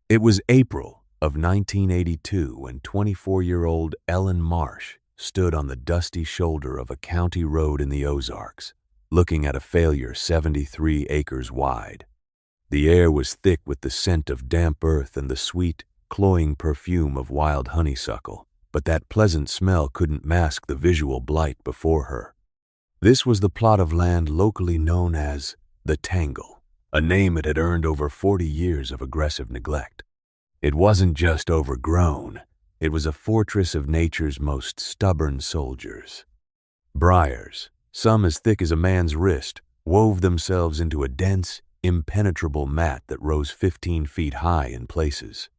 It was April of 1982 when 24-year-old Ellen Marsh stood on the dusty shoulder of a county road in the Ozarks, looking at a failure 73 acres wide. The air was thick with the scent of damp earth and the sweet, cloying perfume of wild honeysuckle, but that pleasant smell couldn't mask the visual blight before her. This was the plot of land locally known as the Tangle, a name it had earned over 40 years of aggressive neglect. It wasn't just overgrown, it was a fortress of nature's most stubborn soldiers. Briars, some as thick as a man's wrist, wove themselves into a dense, impenetrable mat that rose 15 feet high in places.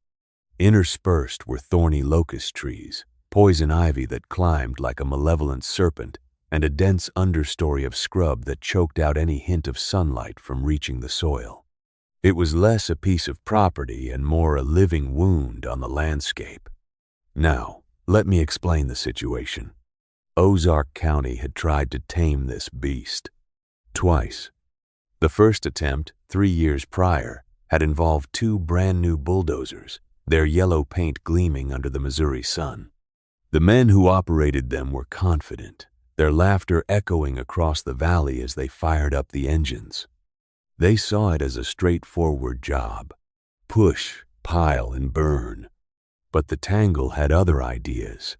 Interspersed were thorny locust trees, poison ivy that climbed like a malevolent serpent, and a dense understory of scrub that choked out any hint of sunlight from reaching the soil. It was less a piece of property and more a living wound on the landscape. Now, let me explain the situation. Ozark County had tried to tame this beast. Twice. The first attempt, 3 years prior, had involved 2 brand-new bulldozers, their yellow paint gleaming under the Missouri sun. The men who operated them were confident, their laughter echoing across the valley as they fired up the engines. They saw it as a straightforward job. Push, pile, and burn. But the Tangle had other ideas.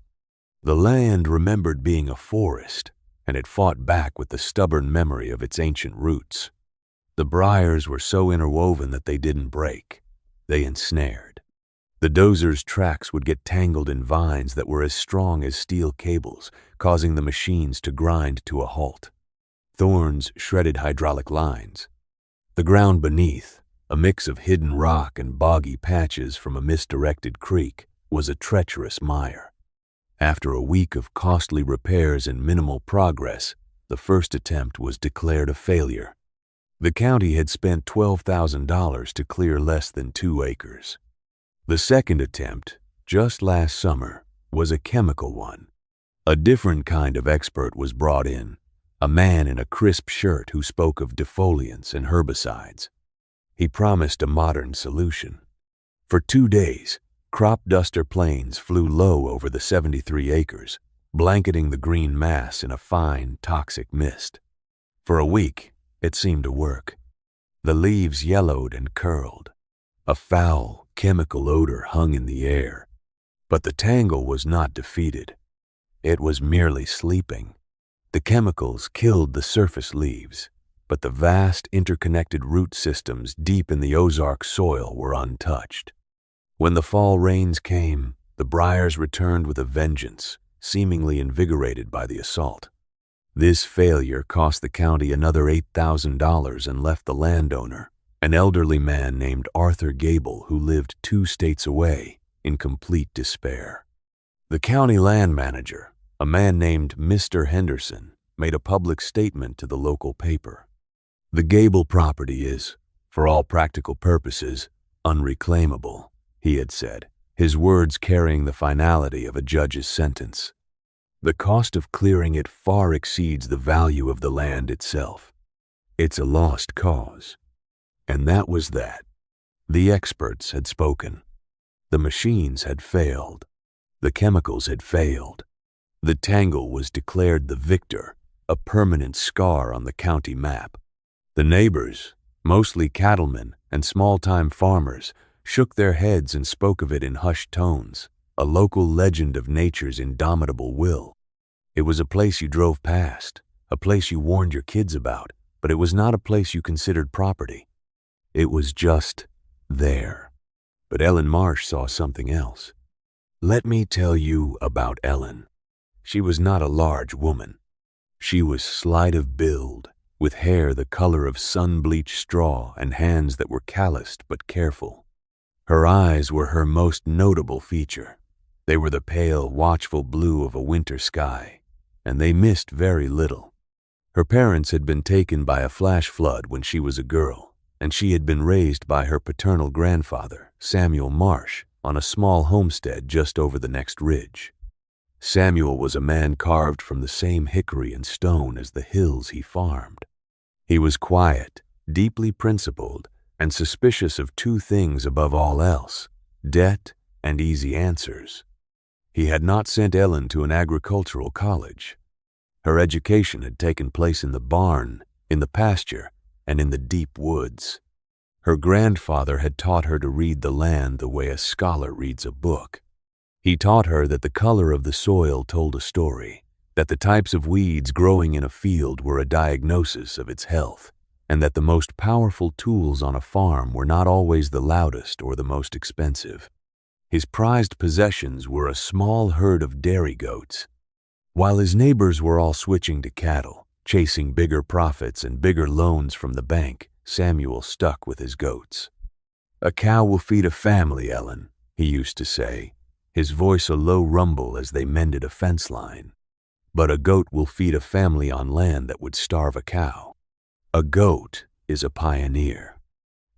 The land remembered being a forest, and it fought back with the stubborn memory of its ancient roots. The briars were so interwoven that they didn't break. They ensnared. The dozers' tracks would get tangled in vines that were as strong as steel cables, causing the machines to grind to a halt. Thorns shredded hydraulic lines. The ground beneath, a mix of hidden rock and boggy patches from a misdirected creek, was a treacherous mire. After a week of costly repairs and minimal progress, the first attempt was declared a failure. The county had spent $12,000 to clear less than 2 acres. The second attempt, just last summer, was a chemical one. A different kind of expert was brought in, a man in a crisp shirt who spoke of defoliants and herbicides. He promised a modern solution. For 2 days, crop duster planes flew low over the 73 acres, blanketing the green mass in a fine, toxic mist. For a week, it seemed to work. The leaves yellowed and curled. A foul, chemical odor hung in the air. But the Tangle was not defeated. It was merely sleeping. The chemicals killed the surface leaves, but the vast interconnected root systems deep in the Ozark soil were untouched. When the fall rains came, the briars returned with a vengeance, seemingly invigorated by the assault. This failure cost the county another $8,000 and left the landowner, an elderly man named Arthur Gable who lived 2 states away, in complete despair. The county land manager, a man named Mr. Henderson, made a public statement to the local paper. The Gable property is, for all practical purposes, unreclaimable, he had said, his words carrying the finality of a judge's sentence. The cost of clearing it far exceeds the value of the land itself. It's a lost cause. And that was that. The experts had spoken. The machines had failed. The chemicals had failed. The Tangle was declared the victor, a permanent scar on the county map. The neighbors, mostly cattlemen and small-time farmers, shook their heads and spoke of it in hushed tones, a local legend of nature's indomitable will. It was a place you drove past, a place you warned your kids about, but it was not a place you considered property. It was just there. But Ellen Marsh saw something else. Let me tell you about Ellen. She was not a large woman. She was slight of build, with hair the color of sun-bleached straw and hands that were calloused but careful. Her eyes were her most notable feature. They were the pale, watchful blue of a winter sky, and they missed very little. Her parents had been taken by a flash flood when she was a girl, and she had been raised by her paternal grandfather, Samuel Marsh, on a small homestead just over the next ridge. Samuel was a man carved from the same hickory and stone as the hills he farmed. He was quiet, deeply principled, and suspicious of two things above all else: debt and easy answers. He had not sent Ellen to an agricultural college. Her education had taken place in the barn, in the pasture, and in the deep woods. Her grandfather had taught her to read the land the way a scholar reads a book. He taught her that the color of the soil told a story, that the types of weeds growing in a field were a diagnosis of its health, and that the most powerful tools on a farm were not always the loudest or the most expensive. His prized possessions were a small herd of dairy goats. While his neighbors were all switching to cattle, chasing bigger profits and bigger loans from the bank, Samuel stuck with his goats. "A cow will feed a family, Ellen," he used to say, his voice a low rumble as they mended a fence line. "But a goat will feed a family on land that would starve a cow. A goat is a pioneer.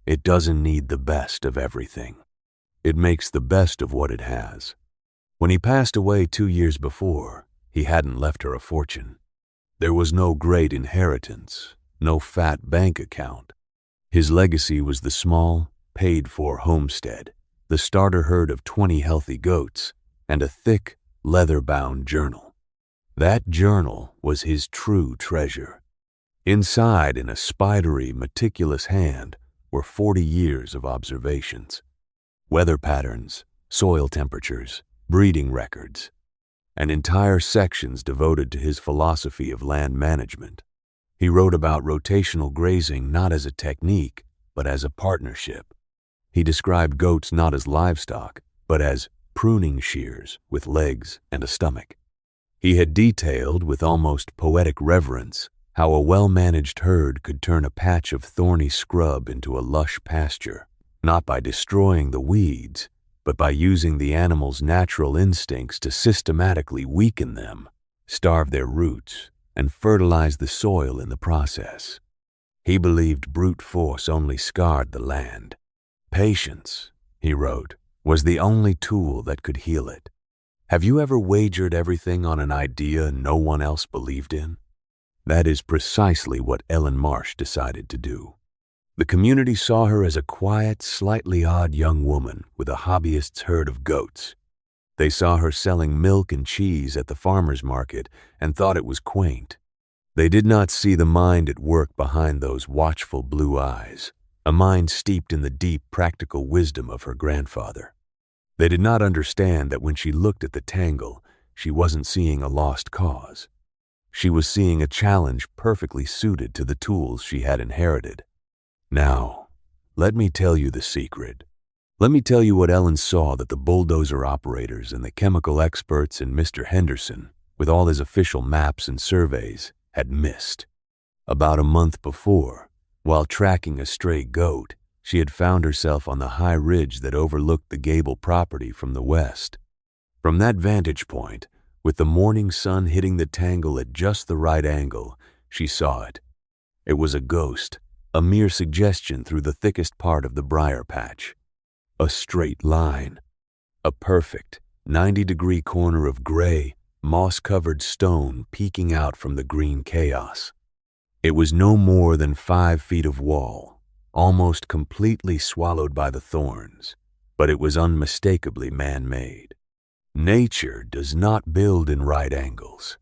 It doesn't need the best of everything. It makes the best of what it has." When he passed away 2 years before, he hadn't left her a fortune. There was no great inheritance, no fat bank account. His legacy was the small, paid-for homestead, the starter herd of 20 healthy goats, and a thick, leather-bound journal. That journal was his true treasure. Inside, in a spidery, meticulous hand, were 40 years of observations. Weather patterns, soil temperatures, breeding records, and entire sections devoted to his philosophy of land management. He wrote about rotational grazing not as a technique, but as a partnership. He described goats not as livestock, but as pruning shears with legs and a stomach. He had detailed, with almost poetic reverence, how a well-managed herd could turn a patch of thorny scrub into a lush pasture, not by destroying the weeds, but by using the animal's natural instincts to systematically weaken them, starve their roots, and fertilize the soil in the process. He believed brute force only scarred the land. "Patience," he wrote, "was the only tool that could heal it." Have you ever wagered everything on an idea no one else believed in? That is precisely what Ellen Marsh decided to do. The community saw her as a quiet, slightly odd young woman with a hobbyist's herd of goats. They saw her selling milk and cheese at the farmer's market and thought it was quaint. They did not see the mind at work behind those watchful blue eyes, a mind steeped in the deep, practical wisdom of her grandfather. They did not understand that when she looked at the Tangle, she wasn't seeing a lost cause. She was seeing a challenge perfectly suited to the tools she had inherited. Now, let me tell you the secret. Let me tell you what Ellen saw that the bulldozer operators and the chemical experts and Mr. Henderson, with all his official maps and surveys, had missed. About a month before, while tracking a stray goat, she had found herself on the high ridge that overlooked the Gable property from the west. From that vantage point, with the morning sun hitting the Tangle at just the right angle, she saw it. It was a ghost, a mere suggestion through the thickest part of the briar patch. A straight line. A perfect 90-degree corner of gray, moss-covered stone peeking out from the green chaos. It was no more than 5 feet of wall, almost completely swallowed by the thorns, but it was unmistakably man-made. Nature does not build in right angles.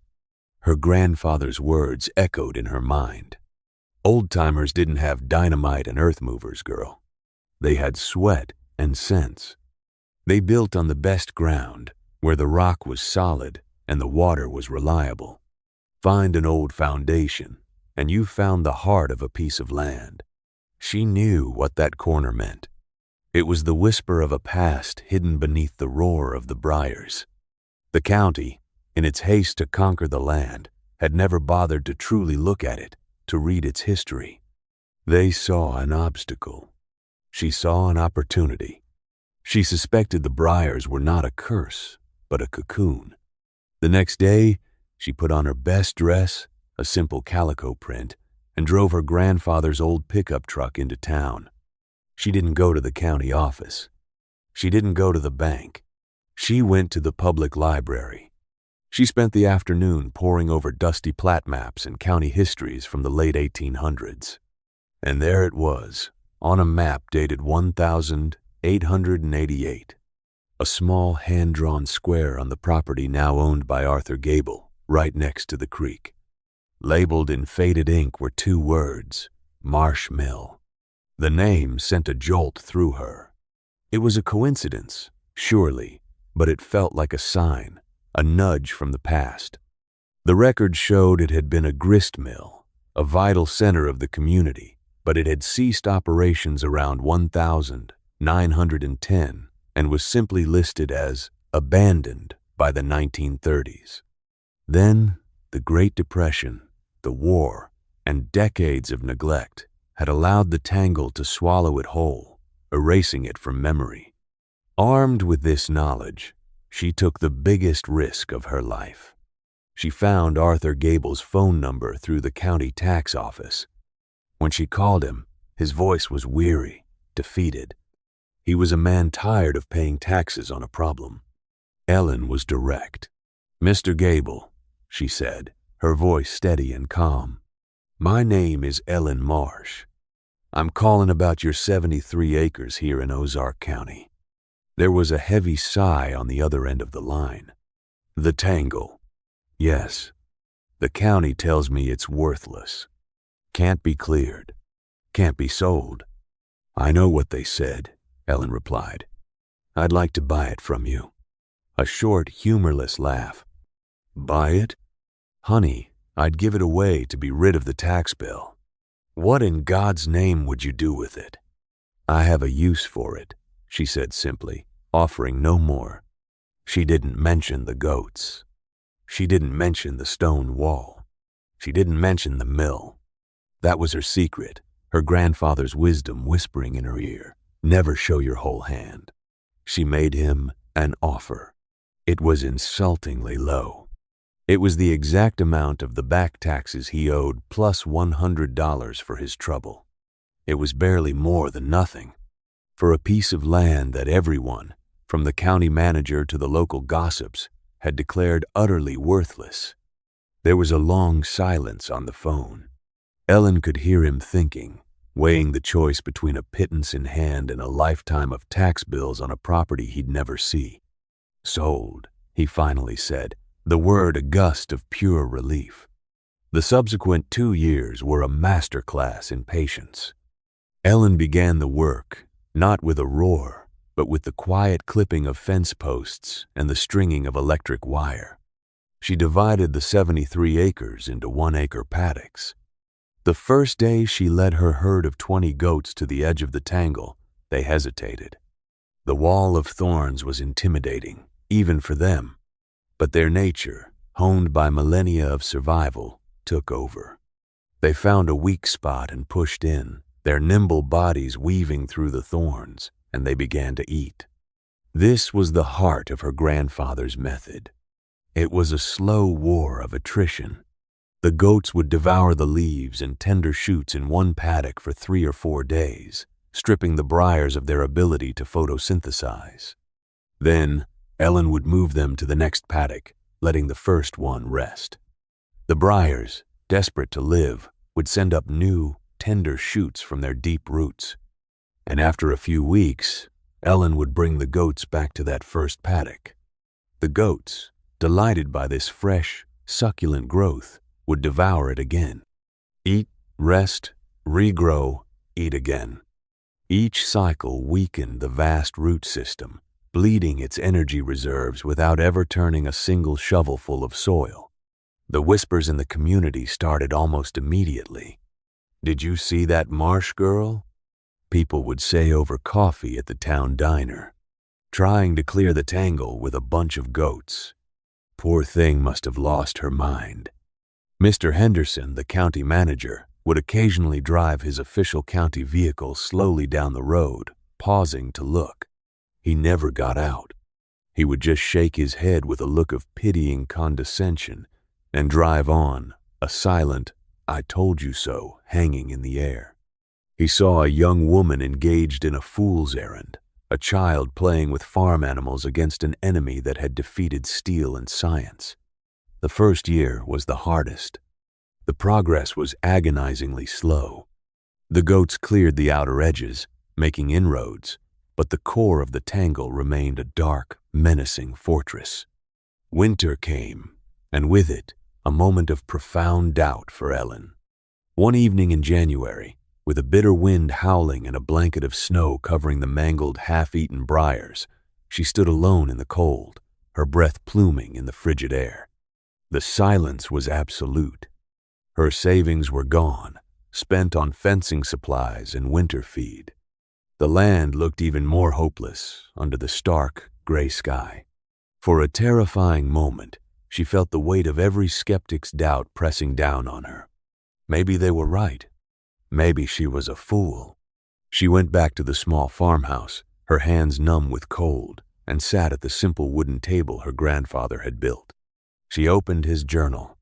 Her grandfather's words echoed in her mind. Old-timers didn't have dynamite and earth movers, girl. They had sweat and sense. They built on the best ground, where the rock was solid and the water was reliable. Find an old foundation, and you found the heart of a piece of land. She knew what that corner meant. It was the whisper of a past hidden beneath the roar of the Briars. The county, in its haste to conquer the land, had never bothered to truly look at it, to read its history. They saw an obstacle. She saw an opportunity. She suspected the Briars were not a curse, but a cocoon. The next day, she put on her best dress, a simple calico print, and drove her grandfather's old pickup truck into town. She didn't go to the county office. She didn't go to the bank. She went to the public library. She spent the afternoon poring over dusty plat maps and county histories from the late 1800s. And there it was, on a map dated 1888. A small hand-drawn square on the property now owned by Arthur Gable, right next to the creek. Labeled in faded ink were 2 words, Marsh Mill. The name sent a jolt through her. It was a coincidence, surely, but it felt like a sign, a nudge from the past. The record showed it had been a grist mill, a vital center of the community, but it had ceased operations around 1910 and was simply listed as abandoned by the 1930s. Then, the Great Depression, the war, and decades of neglect had allowed the Tangle to swallow it whole, erasing it from memory. Armed with this knowledge, she took the biggest risk of her life. She found Arthur Gable's phone number through the county tax office. When she called him, his voice was weary, defeated. He was a man tired of paying taxes on a problem. Ellen was direct. "Mr. Gable," she said, her voice steady and calm. "My name is Ellen Marsh. I'm calling about your 73 acres here in Ozark County." There was a heavy sigh on the other end of the line. "The Tangle. Yes. The county tells me it's worthless. Can't be cleared. Can't be sold." "I know what they said," Ellen replied. "I'd like to buy it from you." A short, humorless laugh. "Buy it? Honey, I'd give it away to be rid of the tax bill. What in God's name would you do with it?" "I have a use for it," she said simply, offering no more. She didn't mention the goats. She didn't mention the stone wall. She didn't mention the mill. That was her secret, her grandfather's wisdom whispering in her ear. Never show your whole hand. She made him an offer. It was insultingly low. It was the exact amount of the back taxes he owed plus $100 for his trouble. It was barely more than nothing. For a piece of land that everyone, from the county manager to the local gossips, had declared utterly worthless. There was a long silence on the phone. Ellen could hear him thinking, weighing the choice between a pittance in hand and a lifetime of tax bills on a property he'd never see. "Sold," he finally said, the word a gust of pure relief. The subsequent 2 years were a masterclass in patience. Ellen began the work, not with a roar, but with the quiet clipping of fence posts and the stringing of electric wire. She divided the 73 acres into 1-acre paddocks. The first day she led her herd of 20 goats to the edge of the Tangle, they hesitated. The wall of thorns was intimidating, even for them, but their nature, honed by millennia of survival, took over. They found a weak spot and pushed in, their nimble bodies weaving through the thorns, and they began to eat. This was the heart of her grandfather's method. It was a slow war of attrition. The goats would devour the leaves and tender shoots in one paddock for 3 or 4 days, stripping the briars of their ability to photosynthesize. Then, Ellen would move them to the next paddock, letting the first one rest. The briars, desperate to live, would send up new, tender shoots from their deep roots. And after a few weeks, Ellen would bring the goats back to that first paddock. The goats, delighted by this fresh, succulent growth, would devour it again. Eat, rest, regrow, eat again. Each cycle weakened the vast root system, bleeding its energy reserves without ever turning a single shovelful of soil. The whispers in the community started almost immediately. "Did you see that Marsh girl?" people would say over coffee at the town diner. "Trying to clear the Tangle with a bunch of goats. Poor thing must have lost her mind." Mr. Henderson, the county manager, would occasionally drive his official county vehicle slowly down the road, pausing to look. He never got out. He would just shake his head with a look of pitying condescension and drive on, a silent, "I told you so," hanging in the air. He saw a young woman engaged in a fool's errand, a child playing with farm animals against an enemy that had defeated steel and science. The first year was the hardest. The progress was agonizingly slow. The goats cleared the outer edges, making inroads, but the core of the tangle remained a dark, menacing fortress. Winter came, and with it, a moment of profound doubt for Ellen. One evening in January, with a bitter wind howling and a blanket of snow covering the mangled, half-eaten briars, she stood alone in the cold, her breath pluming in the frigid air. The silence was absolute. Her savings were gone, spent on fencing supplies and winter feed. The land looked even more hopeless under the stark, gray sky. For a terrifying moment, she felt the weight of every skeptic's doubt pressing down on her. Maybe they were right. Maybe she was a fool. She went back to the small farmhouse, her hands numb with cold, and sat at the simple wooden table her grandfather had built. She opened his journal.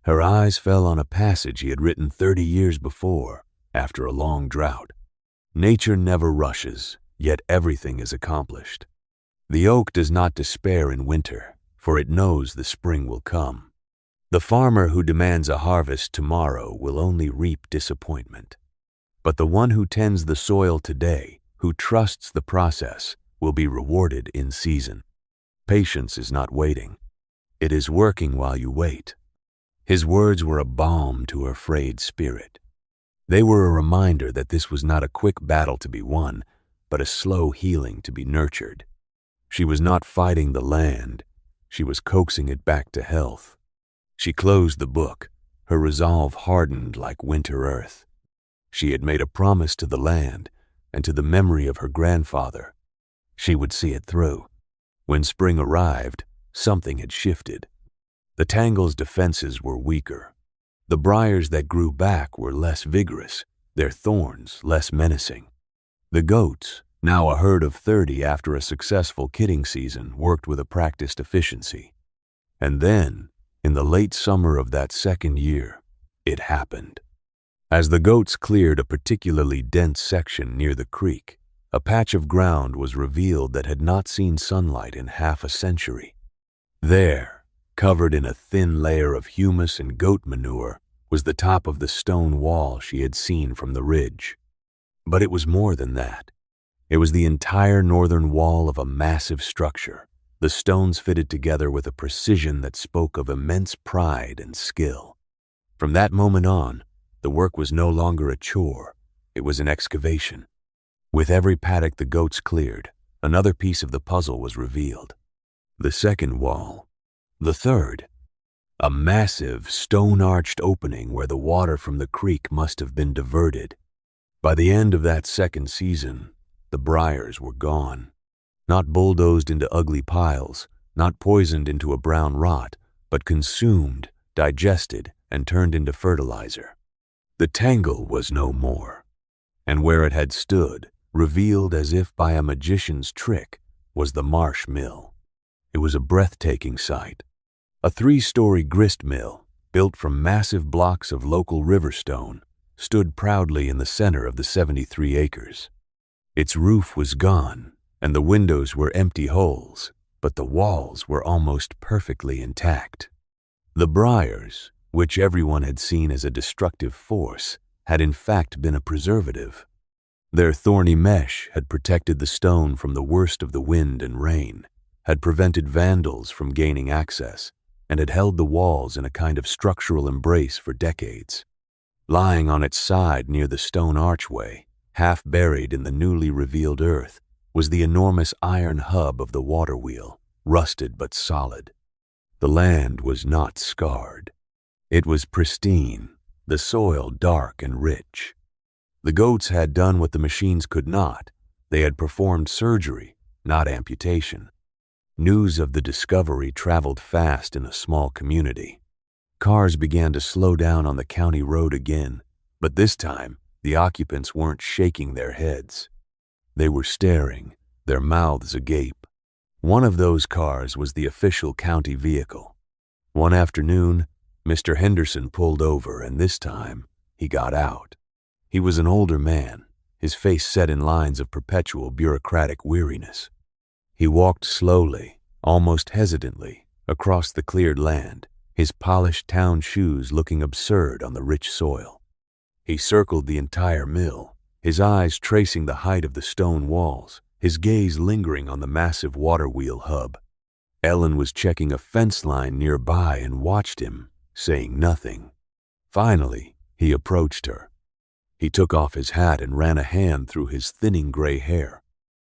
Her eyes fell on a passage he had written 30 years before, after a long drought. Nature never rushes, yet everything is accomplished. The oak does not despair in winter, for it knows the spring will come. The farmer who demands a harvest tomorrow will only reap disappointment. But the one who tends the soil today, who trusts the process, will be rewarded in season. Patience is not waiting. It is working while you wait. His words were a balm to her frayed spirit. They were a reminder that this was not a quick battle to be won, but a slow healing to be nurtured. She was not fighting the land. She was coaxing it back to health. She closed the book, her resolve hardened like winter earth. She had made a promise to the land and to the memory of her grandfather. She would see it through. When spring arrived, something had shifted. The Tangle's defenses were weaker. The briars that grew back were less vigorous, their thorns less menacing. The goats, now a herd of 30 after a successful kidding season, worked with a practiced efficiency. And then, in the late summer of that second year, it happened. As the goats cleared a particularly dense section near the creek, a patch of ground was revealed that had not seen sunlight in half a century. There, covered in a thin layer of humus and goat manure, was the top of the stone wall she had seen from the ridge. But it was more than that. It was the entire northern wall of a massive structure, the stones fitted together with a precision that spoke of immense pride and skill. From that moment on, the work was no longer a chore, it was an excavation. With every paddock the goats cleared, another piece of the puzzle was revealed. The second wall. The third. A massive, stone-arched opening where the water from the creek must have been diverted. By the end of that second season, the briars were gone. Not bulldozed into ugly piles, not poisoned into a brown rot, but consumed, digested, and turned into fertilizer. The tangle was no more. And where it had stood, revealed as if by a magician's trick, was the Marsh mill. It was a breathtaking sight. A 3-story grist mill, built from massive blocks of local river stone, stood proudly in the center of the 73 acres. Its roof was gone, and the windows were empty holes, but the walls were almost perfectly intact. The briars, which everyone had seen as a destructive force, had in fact been a preservative. Their thorny mesh had protected the stone from the worst of the wind and rain, had prevented vandals from gaining access, and had held the walls in a kind of structural embrace for decades. Lying on its side near the stone archway, half buried in the newly revealed earth, was the enormous iron hub of the water wheel, rusted but solid. The land was not scarred. It was pristine, the soil dark and rich. The goats had done what the machines could not. They had performed surgery, not amputation. News of the discovery traveled fast in a small community. Cars began to slow down on the county road again, but this time the occupants weren't shaking their heads. They were staring, their mouths agape. One of those cars was the official county vehicle. One afternoon, Mr. Henderson pulled over, and this time he got out. He was an older man, his face set in lines of perpetual bureaucratic weariness. He walked slowly, almost hesitantly, across the cleared land, his polished town shoes looking absurd on the rich soil. He circled the entire mill, his eyes tracing the height of the stone walls, his gaze lingering on the massive water wheel hub. Ellen was checking a fence line nearby and watched him, saying nothing. Finally, he approached her. He took off his hat and ran a hand through his thinning gray hair.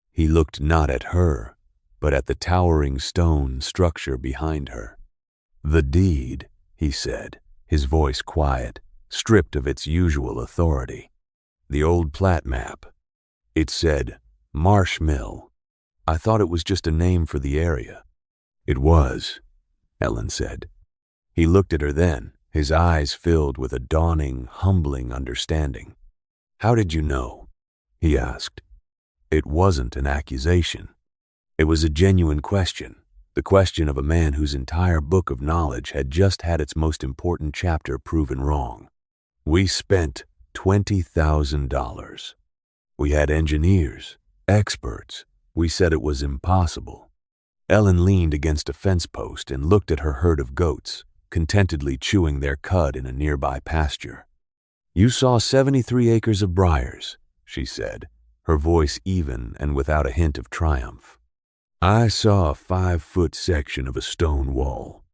He looked not at her, but at the towering stone structure behind her. "The deed," he said, his voice quiet, stripped of its usual authority. "The old plat map. It said Marsh Mill. I thought it was just a name for the area." "It was," Ellen said. He looked at her then, his eyes filled with a dawning, humbling understanding. "How did you know?" he asked. It wasn't an accusation. It was a genuine question, the question of a man whose entire book of knowledge had just had its most important chapter proven wrong. "We spent $20,000. We had engineers, experts. We said it was impossible." Ellen leaned against a fence post and looked at her herd of goats, contentedly chewing their cud in a nearby pasture. "You saw 73 acres of briars," she said, her voice even and without a hint of triumph. "I saw a 5-foot section of a stone wall.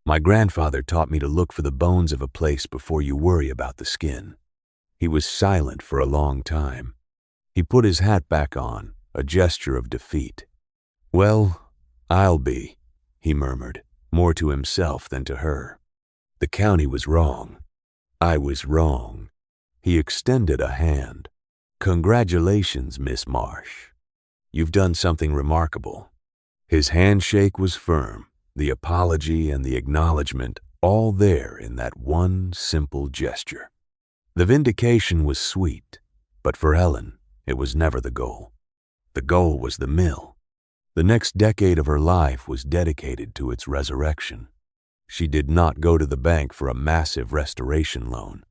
My grandfather taught me to look for the bones of a place before you worry about the skin." He was silent for a long time. He put his hat back on, a gesture of defeat. "Well, I'll be," he murmured, more to himself than to her. "The county was wrong. I was wrong." He extended a hand. "Congratulations, Miss Marsh. You've done something remarkable." His handshake was firm, the apology and the acknowledgement all there in that one simple gesture. The vindication was sweet, but for Ellen, it was never the goal. The goal was the mill. The next decade of her life was dedicated to its resurrection. She did not go to the bank for a massive restoration loan.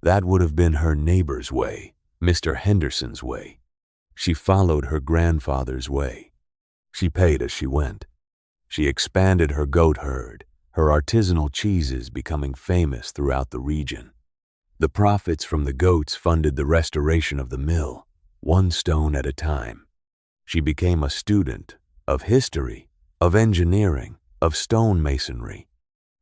That would have been her neighbor's way, Mr. Henderson's way. She followed her grandfather's way. She paid as she went. She expanded her goat herd, her artisanal cheeses becoming famous throughout the region. The profits from the goats funded the restoration of the mill, one stone at a time. She became a student of history, of engineering, of stonemasonry.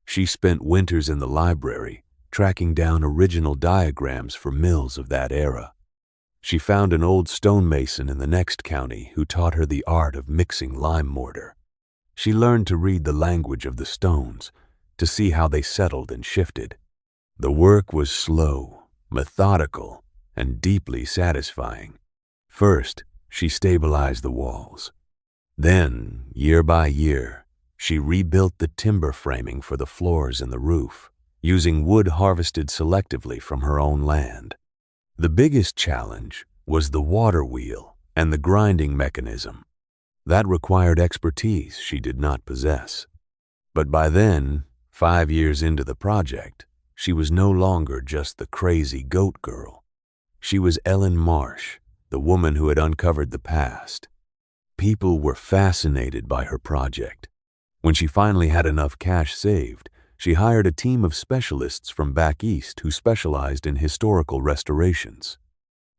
She spent winters in the library, tracking down original diagrams for mills of that era. She found an old stonemason in the next county who taught her the art of mixing lime mortar. She learned to read the language of the stones, to see how they settled and shifted. The work was slow, methodical, and deeply satisfying. First, she stabilized the walls. Then, year by year, she rebuilt the timber framing for the floors and the roof, using wood harvested selectively from her own land. The biggest challenge was the water wheel and the grinding mechanism. That required expertise she did not possess. But by then, 5 years into the project, she was no longer just the crazy goat girl. She was Ellen Marsh, the woman who had uncovered the past. People were fascinated by her project. When she finally had enough cash saved, she hired a team of specialists from back east who specialized in historical restorations.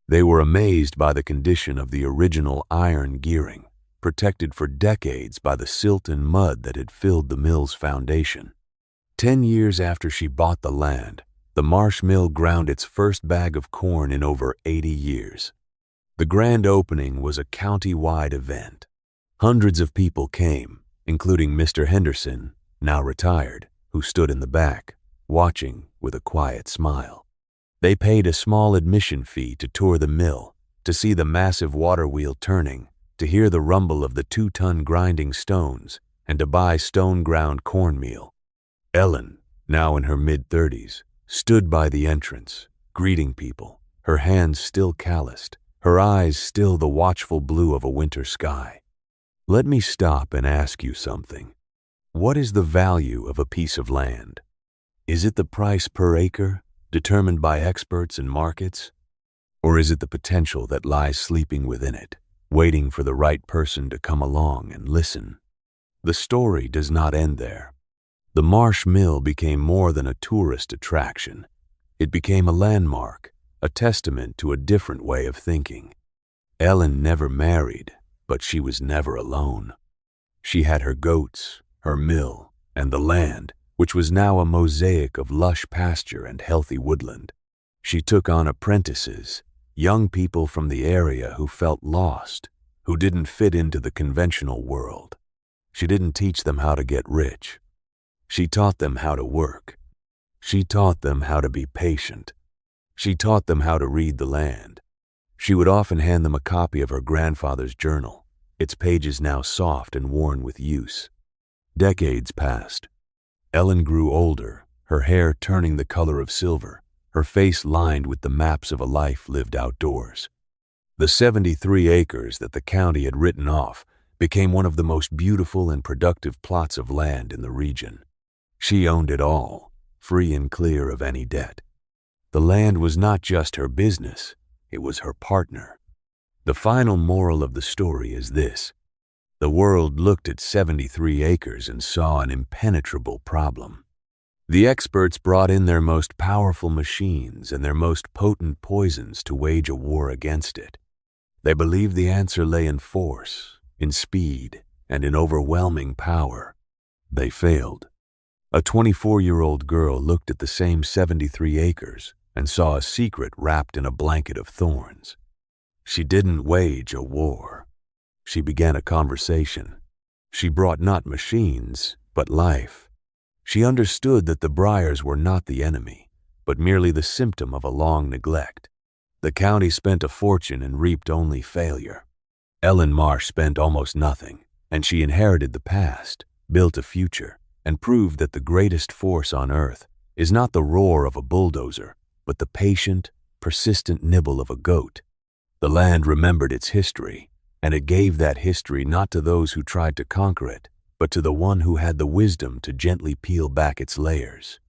They were amazed by the condition of the original iron gearing, protected for decades by the silt and mud that had filled the mill's foundation. 10 years after she bought the land, the Marsh Mill ground its first bag of corn in over 80 years. The grand opening was a county-wide event. Hundreds of people came, including Mr. Henderson, now retired, who stood in the back, watching with a quiet smile. They paid a small admission fee to tour the mill, to see the massive water wheel turning, to hear the rumble of the 2-ton grinding stones, and to buy stone-ground cornmeal. Ellen, now in her mid-30s, stood by the entrance, greeting people, her hands still calloused, her eyes still the watchful blue of a winter sky. "Let me stop and ask you something. What is the value of a piece of land? Is it the price per acre, determined by experts and markets? Or is it the potential that lies sleeping within it, waiting for the right person to come along and listen?" The story does not end there. The Marsh Mill became more than a tourist attraction. It became a landmark, a testament to a different way of thinking. Ellen never married, but she was never alone. She had her goats, her mill, and the land, which was now a mosaic of lush pasture and healthy woodland. She took on apprentices, young people from the area who felt lost, who didn't fit into the conventional world. She didn't teach them how to get rich. She taught them how to work. She taught them how to be patient. She taught them how to read the land. She would often hand them a copy of her grandfather's journal, its pages now soft and worn with use. Decades passed. Ellen grew older, her hair turning the color of silver, her face lined with the maps of a life lived outdoors. The 73 acres that the county had written off became one of the most beautiful and productive plots of land in the region. She owned it all, free and clear of any debt. The land was not just her business, it was her partner. The final moral of the story is this: the world looked at 73 acres and saw an impenetrable problem. The experts brought in their most powerful machines and their most potent poisons to wage a war against it. They believed the answer lay in force, in speed, and in overwhelming power. They failed. A 24-year-old girl looked at the same 73 acres and saw a secret wrapped in a blanket of thorns. She didn't wage a war. She began a conversation. She brought not machines, but life. She understood that the Briars were not the enemy, but merely the symptom of a long neglect. The county spent a fortune and reaped only failure. Ellen Marsh spent almost nothing, and she inherited the past, built a future, and proved that the greatest force on earth is not the roar of a bulldozer, but the patient, persistent nibble of a goat. The land remembered its history, and it gave that history not to those who tried to conquer it, but to the one who had the wisdom to gently peel back its layers.